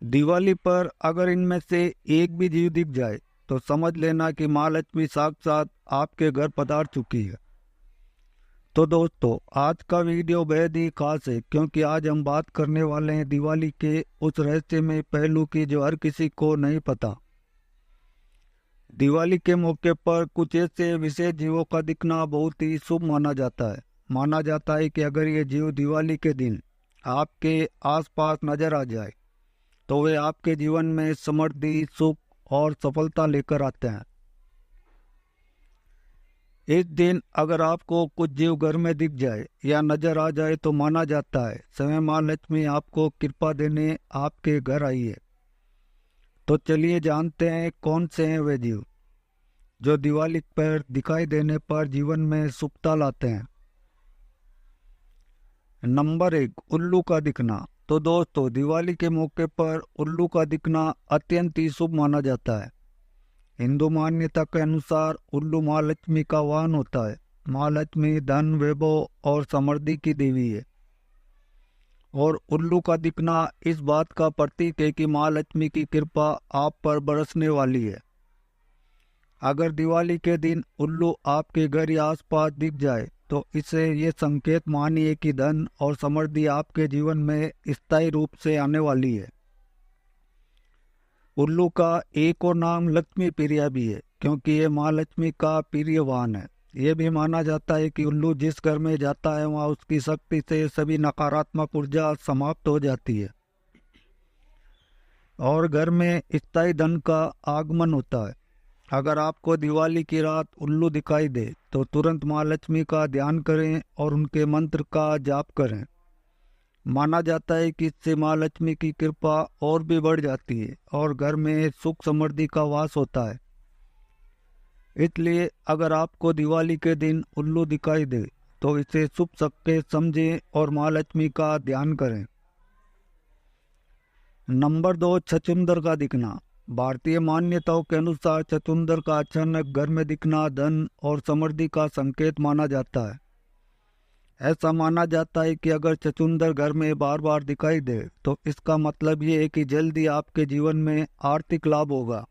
दिवाली पर अगर इनमें से एक भी जीव दिख जाए तो समझ लेना कि माँ लक्ष्मी साक्षात आपके घर पधार चुकी है। तो दोस्तों, आज का वीडियो बेहद ही खास है क्योंकि आज हम बात करने वाले हैं दिवाली के उस रहस्यमय पहलू की जो हर किसी को नहीं पता। दिवाली के मौके पर कुछ ऐसे विशेष जीवों का दिखना बहुत ही शुभ माना जाता है। माना जाता है कि अगर ये जीव दिवाली के दिन आपके आसपास नजर आ जाए तो वे आपके जीवन में समृद्धि, सुख और सफलता लेकर आते हैं। इस दिन अगर आपको कुछ जीव घर में दिख जाए या नजर आ जाए तो माना जाता है स्वयं माँ लक्ष्मी आपको कृपा देने आपके घर आई है। तो चलिए जानते हैं कौन से हैं वे जीव जो दिवाली पर दिखाई देने पर जीवन में सुखता लाते हैं। नंबर 1, उल्लू का दिखना। तो दोस्तों, दिवाली के मौके पर उल्लू का दिखना अत्यंत ही शुभ माना जाता है। हिंदू मान्यता के अनुसार उल्लू माँ लक्ष्मी का वाहन होता है। माँ लक्ष्मी धन, वैभव और समृद्धि की देवी है और उल्लू का दिखना इस बात का प्रतीक है कि माँ लक्ष्मी की कृपा आप पर बरसने वाली है। अगर दिवाली के दिन उल्लू आपके घर या आसपास दिख जाए तो इसे ये संकेत मानिए कि धन और समृद्धि आपके जीवन में स्थायी रूप से आने वाली है। उल्लू का एक और नाम लक्ष्मी प्रिया भी है क्योंकि ये माँ लक्ष्मी का प्रिय वाहन है। ये भी माना जाता है कि उल्लू जिस घर में जाता है वहाँ उसकी शक्ति से सभी नकारात्मक ऊर्जा समाप्त हो जाती है और घर में स्थायी धन का आगमन होता है। अगर आपको दिवाली की रात उल्लू दिखाई दे तो तुरंत माँ लक्ष्मी का ध्यान करें और उनके मंत्र का जाप करें। माना जाता है कि इससे माँ लक्ष्मी की कृपा और भी बढ़ जाती है और घर में सुख समृद्धि का वास होता है। इसलिए अगर आपको दिवाली के दिन उल्लू दिखाई दे तो इसे शुभ संकेत समझें और माँ लक्ष्मी का ध्यान करें। नंबर 2, छछूंदर का दिखना। भारतीय मान्यताओं के अनुसार छछूंदर का अचानक घर में दिखना धन और समृद्धि का संकेत माना जाता है। ऐसा माना जाता है कि अगर छछूंदर घर में बार बार दिखाई दे तो इसका मतलब ये है कि जल्दी आपके जीवन में आर्थिक लाभ होगा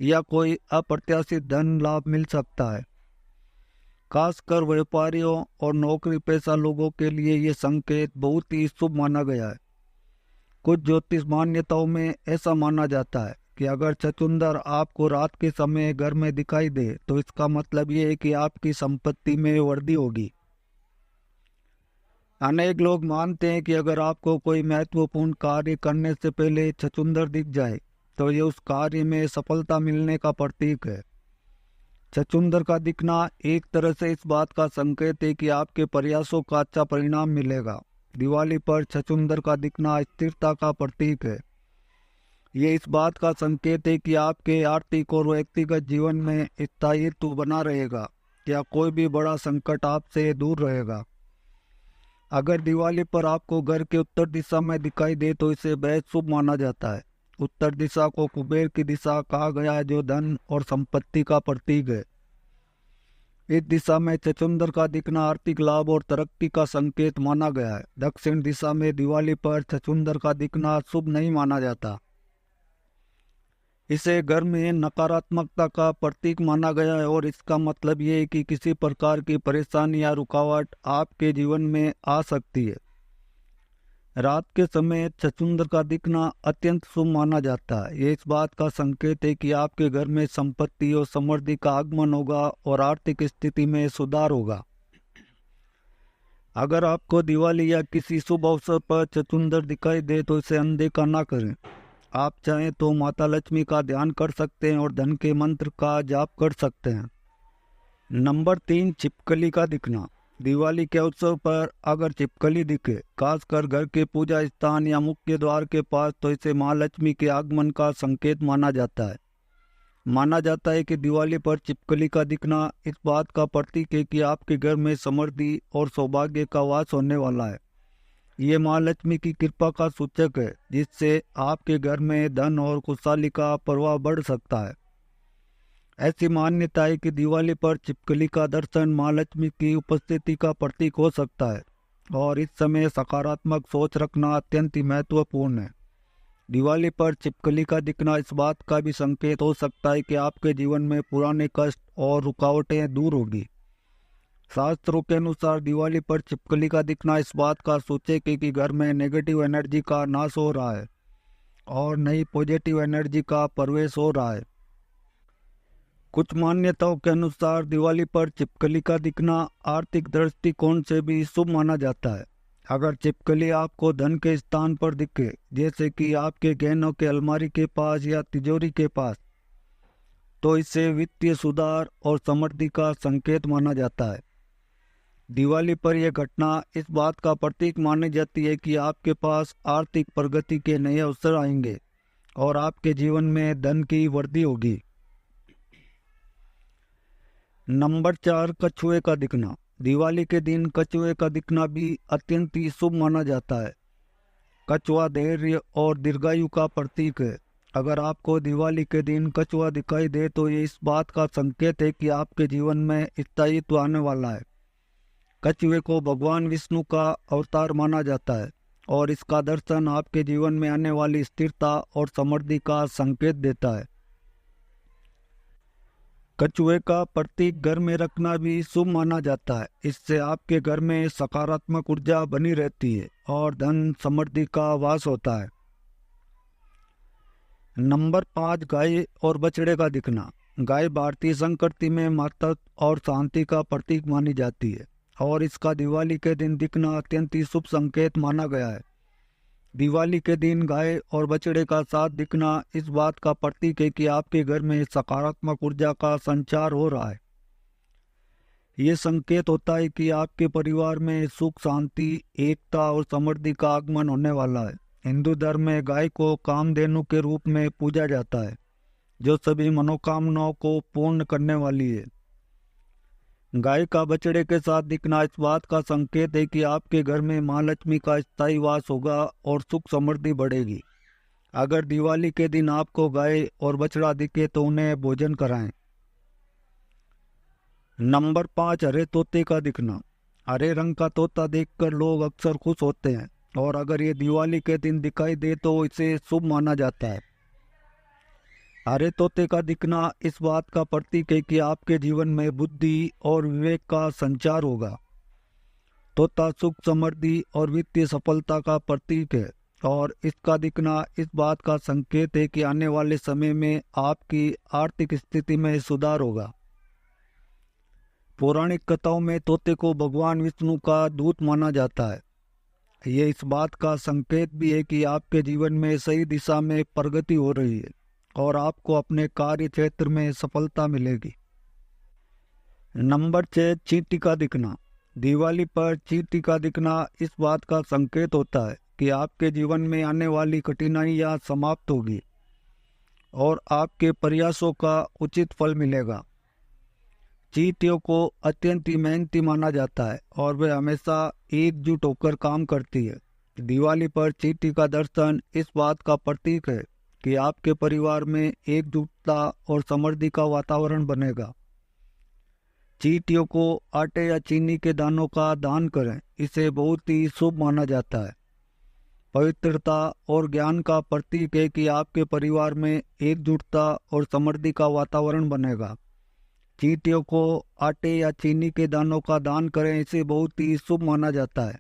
या कोई अप्रत्याशित धन लाभ मिल सकता है। खासकर व्यापारियों और नौकरी पेशा लोगों के लिए ये संकेत बहुत ही शुभ माना गया है। कुछ ज्योतिष मान्यताओं में ऐसा माना जाता है कि अगर छछूंदर आपको रात के समय घर में दिखाई दे तो इसका मतलब ये है कि आपकी संपत्ति में वृद्धि होगी। अनेक लोग मानते हैं कि अगर आपको कोई महत्वपूर्ण कार्य करने से पहले छछूंदर दिख जाए तो ये उस कार्य में सफलता मिलने का प्रतीक है। छछूंदर का दिखना एक तरह से इस बात का संकेत है कि आपके प्रयासों का अच्छा परिणाम मिलेगा। दिवाली पर छछूंदर का दिखना स्थिरता का प्रतीक है। ये इस बात का संकेत है कि आपके आर्थिक और व्यक्तिगत जीवन में स्थायित्व बना रहेगा या कोई भी बड़ा संकट आपसे दूर रहेगा। अगर दिवाली पर आपको घर के उत्तर दिशा में दिखाई दे तो इसे बेहद शुभ माना जाता है। उत्तर दिशा को कुबेर की दिशा कहा गया है जो धन और संपत्ति का प्रतीक है। इस दिशा में छछूंदर का दिखना आर्थिक लाभ और तरक्की का संकेत माना गया है। दक्षिण दिशा में दिवाली पर छछूंदर का दिखना शुभ नहीं माना जाता। इसे घर में नकारात्मकता का प्रतीक माना गया है और इसका मतलब ये है कि किसी प्रकार की परेशानी या रुकावट आपके जीवन में आ सकती है। रात के समय छछूंदर का दिखना अत्यंत शुभ माना जाता है। ये इस बात का संकेत है कि आपके घर में संपत्ति और समृद्धि का आगमन होगा और आर्थिक स्थिति में सुधार होगा। अगर आपको दिवाली या किसी शुभ अवसर पर छछूंदर दिखाई दे तो इसे अनदेखा ना करें। आप चाहें तो माता लक्ष्मी का ध्यान कर सकते हैं और धन के मंत्र का जाप कर सकते हैं। नंबर 3, छिपकली का दिखना। दिवाली के अवसर पर अगर छिपकली दिखे, खासकर घर के पूजा स्थान या मुख्य द्वार के पास, तो इसे माँ लक्ष्मी के आगमन का संकेत माना जाता है। माना जाता है कि दिवाली पर छिपकली का दिखना इस बात का प्रतीक है कि आपके घर में समृद्धि और सौभाग्य का वास होने वाला है। ये माँ लक्ष्मी की कृपा का सूचक है जिससे आपके घर में धन और खुशहाली का प्रवाह बढ़ सकता है। ऐसी मान्यता है कि दिवाली पर छिपकली का दर्शन माँ लक्ष्मी की उपस्थिति का प्रतीक हो सकता है और इस समय सकारात्मक सोच रखना अत्यंत ही महत्वपूर्ण है। दिवाली पर छिपकली का दिखना इस बात का भी संकेत हो सकता है कि आपके जीवन में पुराने कष्ट और रुकावटें दूर होगी। शास्त्रों के अनुसार दिवाली पर छिपकली का दिखना इस बात का सूचक है कि घर में नेगेटिव एनर्जी का नाश हो रहा है और नई पॉजिटिव एनर्जी का प्रवेश हो रहा है। कुछ मान्यताओं के अनुसार दिवाली पर छिपकली का दिखना आर्थिक दृष्टिकोण से भी शुभ माना जाता है। अगर छिपकली आपको धन के स्थान पर दिखे, जैसे कि आपके गहनों के अलमारी के पास या तिजोरी के पास, तो इसे वित्तीय सुधार और समृद्धि का संकेत माना जाता है। दिवाली पर यह घटना इस बात का प्रतीक मानी जाती है कि आपके पास आर्थिक प्रगति के नए अवसर आएंगे और आपके जीवन में धन की वृद्धि होगी। नंबर 4, कछुए का दिखना। दिवाली के दिन कछुए का दिखना भी अत्यंत ही शुभ माना जाता है। कछुआ धैर्य और दीर्घायु का प्रतीक है। अगर आपको दिवाली के दिन कछुआ दिखाई दे तो ये इस बात का संकेत है कि आपके जीवन में स्थायित्व आने वाला है। कछुए को भगवान विष्णु का अवतार माना जाता है और इसका दर्शन आपके जीवन में आने वाली स्थिरता और समृद्धि का संकेत देता है। कछुए का प्रतीक घर में रखना भी शुभ माना जाता है। इससे आपके घर में सकारात्मक ऊर्जा बनी रहती है और धन समृद्धि का वास होता है। नंबर 5, गाय और बछड़े का दिखना। गाय भारतीय संस्कृति में मातृत्व और शांति का प्रतीक मानी जाती है और इसका दिवाली के दिन दिखना अत्यंत ही शुभ संकेत माना गया है। दिवाली के दिन गाय और बछड़े का साथ दिखना इस बात का प्रतीक है कि आपके घर में सकारात्मक ऊर्जा का संचार हो रहा है। ये संकेत होता है कि आपके परिवार में सुख, शांति, एकता और समृद्धि का आगमन होने वाला है। हिंदू धर्म में गाय को कामधेनु के रूप में पूजा जाता है, जो सभी मनोकामनाओं को पूर्ण करने वाली है। गाय का बछड़े के साथ दिखना इस बात का संकेत है कि आपके घर में माँ लक्ष्मी का स्थायी वास होगा और सुख समृद्धि बढ़ेगी। अगर दिवाली के दिन आपको गाय और बछड़ा दिखे तो उन्हें भोजन कराएं। नंबर 5, हरे तोते का दिखना। हरे रंग का तोता देखकर लोग अक्सर खुश होते हैं और अगर ये दिवाली के दिन दिखाई दे तो इसे शुभ माना जाता है। हरे तोते का दिखना इस बात का प्रतीक है कि आपके जीवन में बुद्धि और विवेक का संचार होगा। तोता सुख, समृद्धि और वित्तीय सफलता का प्रतीक है और इसका दिखना इस बात का संकेत है कि आने वाले समय में आपकी आर्थिक स्थिति में सुधार होगा। पौराणिक कथाओं में तोते को भगवान विष्णु का दूत माना जाता है। ये इस बात का संकेत भी है कि आपके जीवन में सही दिशा में प्रगति हो रही है और आपको अपने कार्य क्षेत्र में सफलता मिलेगी। नंबर 6, चींटी का दिखना। दिवाली पर चींटी का दिखना इस बात का संकेत होता है कि आपके जीवन में आने वाली कठिनाइयां समाप्त होगी और आपके प्रयासों का उचित फल मिलेगा। चींटियों को अत्यंत ही मेहनती माना जाता है और वे हमेशा एकजुट होकर काम करती है। दिवाली पर चींटी का दर्शन इस बात का प्रतीक है कि आपके परिवार में एकजुटता और समृद्धि का वातावरण बनेगा। चींटियों को आटे या चीनी के दानों का दान करें, इसे बहुत ही शुभ माना जाता है। पवित्रता और ज्ञान का प्रतीक है कि आपके परिवार में एकजुटता और समृद्धि का वातावरण बनेगा। चींटियों को आटे या चीनी के दानों का दान करें, इसे बहुत ही शुभ माना जाता है।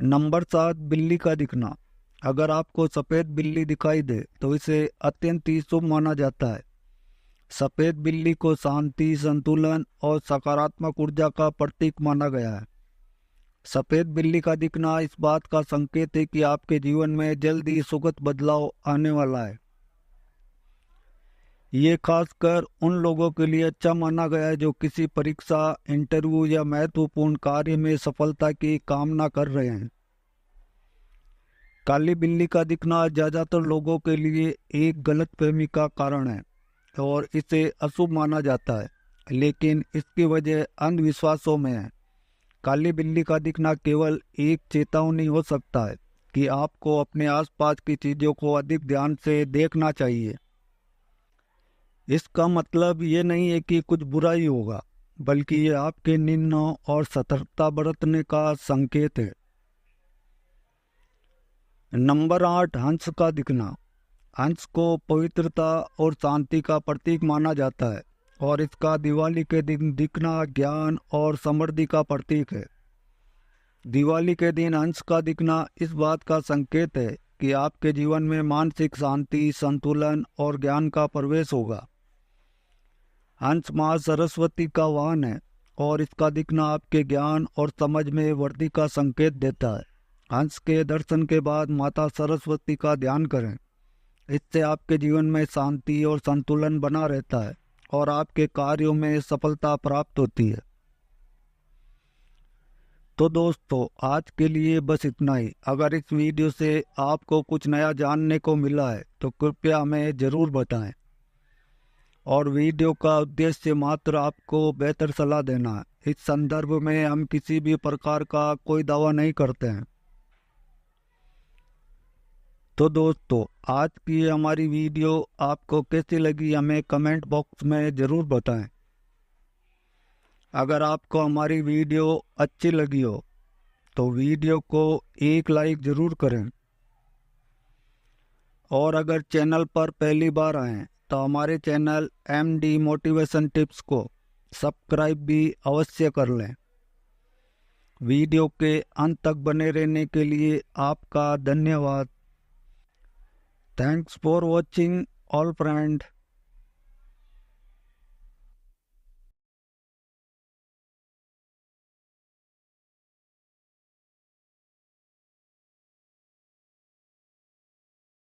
नंबर 7, बिल्ली का दिखना। अगर आपको सफ़ेद बिल्ली दिखाई दे तो इसे अत्यंत ही शुभ माना जाता है। सफ़ेद बिल्ली को शांति, संतुलन और सकारात्मक ऊर्जा का प्रतीक माना गया है। सफ़ेद बिल्ली का दिखना इस बात का संकेत है कि आपके जीवन में जल्द ही सुखद बदलाव आने वाला है। ये खासकर उन लोगों के लिए अच्छा माना गया है जो किसी परीक्षा, इंटरव्यू या महत्वपूर्ण कार्य में सफलता की कामना कर रहे हैं। काली बिल्ली का दिखना ज़्यादातर लोगों के लिए एक गलतफहमी का कारण है और इसे अशुभ माना जाता है, लेकिन इसकी वजह अंधविश्वासों में है। काली बिल्ली का दिखना केवल एक चेतावनी हो सकता है कि आपको अपने आसपास की चीज़ों को अधिक ध्यान से देखना चाहिए। इसका मतलब ये नहीं है कि कुछ बुरा ही होगा, बल्कि ये आपके निर्णयों और सतर्कता बरतने का संकेत है। नंबर 8, हंस का दिखना। हंस को पवित्रता और शांति का प्रतीक माना जाता है और इसका दिवाली के दिन दिखना ज्ञान और समृद्धि का प्रतीक है। दिवाली के दिन हंस का दिखना इस बात का संकेत है कि आपके जीवन में मानसिक शांति, संतुलन और ज्ञान का प्रवेश होगा। हंस माँ सरस्वती का वाहन है और इसका दिखना आपके ज्ञान और समझ में वृद्धि का संकेत देता है। हंस के दर्शन के बाद माता सरस्वती का ध्यान करें। इससे आपके जीवन में शांति और संतुलन बना रहता है और आपके कार्यों में सफलता प्राप्त होती है। तो दोस्तों, आज के लिए बस इतना ही। अगर इस वीडियो से आपको कुछ नया जानने को मिला है तो कृपया हमें ज़रूर बताएं। और वीडियो का उद्देश्य मात्र आपको बेहतर सलाह देना है। इस संदर्भ में हम किसी भी प्रकार का कोई दावा नहीं करते हैं। तो दोस्तों, आज की हमारी वीडियो आपको कैसी लगी हमें कमेंट बॉक्स में ज़रूर बताएं। अगर आपको हमारी वीडियो अच्छी लगी हो तो वीडियो को एक लाइक ज़रूर करें। और अगर चैनल पर पहली बार आएँ तो हमारे चैनल MD मोटिवेशन टिप्स को सब्सक्राइब भी अवश्य कर लें। वीडियो के अंत तक बने रहने के लिए आपका धन्यवाद। Thanks for watching all friend.